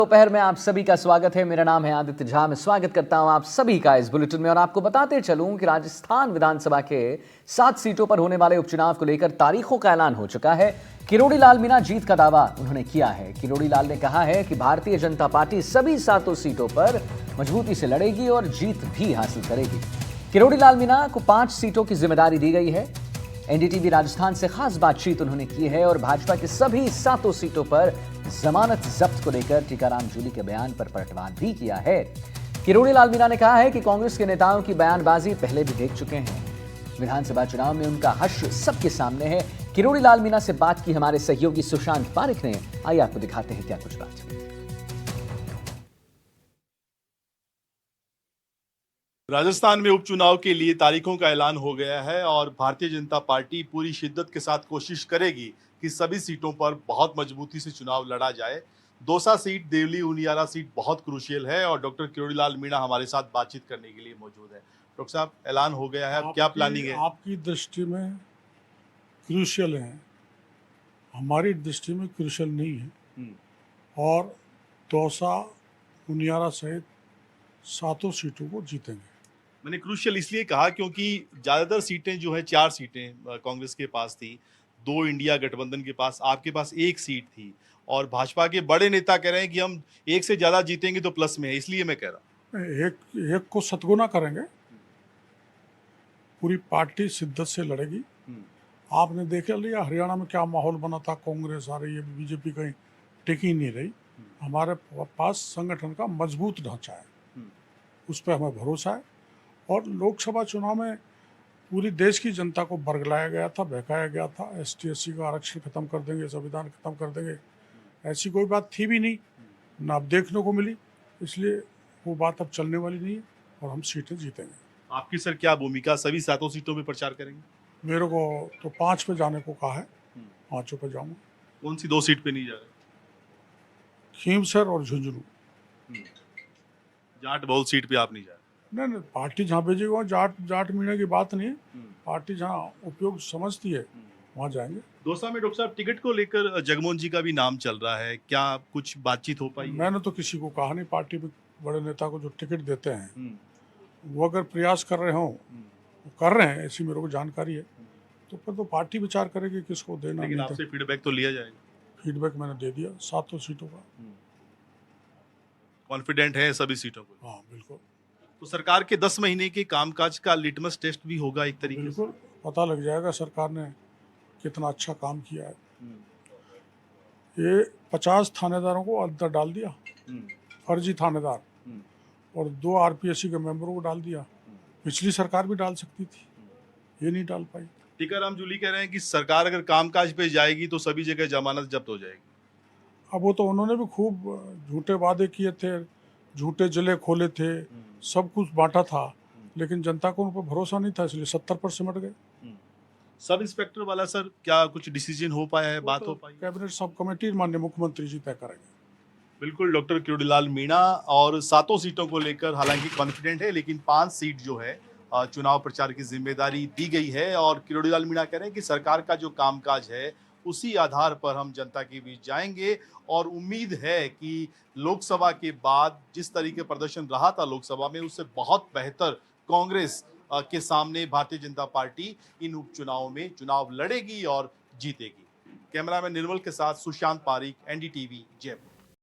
दोपहर में आप सभी का स्वागत है। मेरा नाम है आदित्य झा। मैं स्वागत करता हूं आप सभी का इस बुलेटिन में और आपको बताते चलूं कि राजस्थान विधानसभा के 7 सीटों पर होने वाले उपचुनाव को लेकर तारीखों का ऐलान हो चुका है। किरोड़ी लाल मीणा जीत का दावा उन्होंने किया है। किरोड़ी लाल ने कहा है कि भारतीय जनता पार्टी सभी 7 सीटों पर मजबूती से लड़ेगी और जीत भी हासिल करेगी। किरोड़ी लाल मीणा को 5 सीटों की जिम्मेदारी दी गई है। एनडीटीवी राजस्थान से खास बातचीत उन्होंने की है और भाजपा के सभी 7 सीटों पर जमानत जब्त को लेकर टीकाराम जूली के बयान पर पलटवार भी किया है। किरोड़ी लाल मीणा ने कहा है कि कांग्रेस के नेताओं की बयानबाजी पहले भी देख चुके हैं। विधानसभा चुनाव में उनका हश्र सबके सामने है। किरोड़ी लाल मीणा से बात की हमारे सहयोगी सुशांत पारिक ने। आइए आपको दिखाते हैं क्या कुछ बात। राजस्थान में उपचुनाव के लिए तारीखों का ऐलान हो गया है और भारतीय जनता पार्टी पूरी शिद्दत के साथ कोशिश करेगी कि सभी सीटों पर बहुत मजबूती से चुनाव लड़ा जाए। दौसा सीट, देवली उनियारा सीट बहुत क्रूशियल है और डॉक्टर किरोड़ी लाल मीणा हमारे साथ बातचीत करने के लिए मौजूद है। डॉक्टर साहब, ऐलान हो गया है, अब क्या प्लानिंग है? आपकी दृष्टि में क्रूशियल है, हमारी दृष्टि में क्रूशियल नहीं है और दौसा उनियारा सहित 7 सीटों को जीतेंगे। मैंने क्रूशियल इसलिए कहा क्योंकि ज्यादातर सीटें जो है 4 सीटें कांग्रेस के पास थी, 2 इंडिया गठबंधन के पास, आपके पास 1 सीट थी और भाजपा के बड़े नेता कह रहे हैं कि हम 1 से ज्यादा जीतेंगे तो प्लस में है, इसलिए मैं कह रहा हूँ। एक को सतगुना करेंगे, पूरी पार्टी शिद्दत से लड़ेगी। आपने देख लिया हरियाणा में क्या माहौल बना था, कांग्रेस आ रही है, बीजेपी कहीं टिकी नहीं रही। हमारे पास संगठन का मजबूत ढांचा है, उस पर हमें भरोसा है। और लोकसभा चुनाव में पूरी देश की जनता को बरगलाया गया था, बहकाया गया था, ST SC का आरक्षण खत्म कर देंगे, संविधान खत्म कर देंगे, ऐसी कोई बात थी भी नहीं, ना अब देखने को मिली। इसलिए वो बात अब चलने वाली नहीं है और हम सीटें जीतेंगे। आपकी सर क्या भूमिका, सभी 7 सीटों पे प्रचार करेंगे? मेरे को तो 5 पे जाने को कहा है, 5 पे जाऊंगा। कौन सी 2 सीट पे नहीं जा रहे? खीमसर और झुंझुनू। जाट बहुल सीट पे आप नहीं जा रहे? नहीं, पार्टी जहाँ भेजेगी वहाँ जाट मीणा की बात नहीं है। पार्टी जहाँ उपयोग समझती है वहाँ जाएंगे। दौसा में डॉक्टर साहब टिकट को लेकर जगमोहन जी का भी नाम चल रहा है, क्या कुछ बातचीत हो पाई है? मैंने तो किसी को कहा नहीं। पार्टी में बड़े नेता को जो टिकट देते हैं वो अगर प्रयास कर रहे हों, कर रहे हैं, ऐसी मेरे को जानकारी है, तो फिर तो पार्टी विचार करेगी किसको देना। लेकिन आपसे फीडबैक तो लिया जाएगा? फीडबैक मैंने दे दिया 7 सीटों का। कॉन्फिडेंट है सभी सीटों को? हाँ बिल्कुल। तो सरकार के 10 महीने के कामकाज का लिटमस टेस्ट भी होगा एक तरीके से? बिल्कुल पता लग जाएगा सरकार ने कितना अच्छा काम किया है। ये 50 थानेदारों को अंदर डाल दिया, फर्जी थानेदार, और 2 RPSC के मेंबरों को डाल दिया। पिछली सरकार भी डाल सकती थी, ये नहीं डाल पाई। टीकाराम जूली कह रहे हैं कि सरकार अगर कामकाज पे जाएगी तो सभी जगह जमानत जब्त हो जाएगी। अब वो तो उन्होंने भी खूब झूठे वादे किए थे, झूठे जिले खोले थे, सब कुछ बांटा था, लेकिन जनता को उन पर भरोसा नहीं था, इसलिए 70 पर सिमट गए। सब इंस्पेक्टर वाला सर क्या कुछ डिसीजन हो पाया है, बात हो पाई? कैबिनेट सब कमेटी माननीय मुख्यमंत्री जी तय करेंगे। बिल्कुल, डॉक्टर किरोड़ी लाल मीणा और 7 सीटों को लेकर हालांकि कॉन्फिडेंट है, लेकिन 5 सीट जो है चुनाव प्रचार की जिम्मेदारी दी गई है और किरोड़ी लाल मीणा कह रहे हैं कि सरकार का जो कामकाज है उसी आधार पर हम जनता के बीच जाएंगे और उम्मीद है कि लोकसभा के बाद जिस तरीके प्रदर्शन रहा था लोकसभा में, उससे बहुत बेहतर कांग्रेस के सामने भारतीय जनता पार्टी इन उपचुनावों में चुनाव लड़ेगी और जीतेगी। कैमरामैन निर्मल के साथ सुशांत पारिक, NDTV, जयपुर।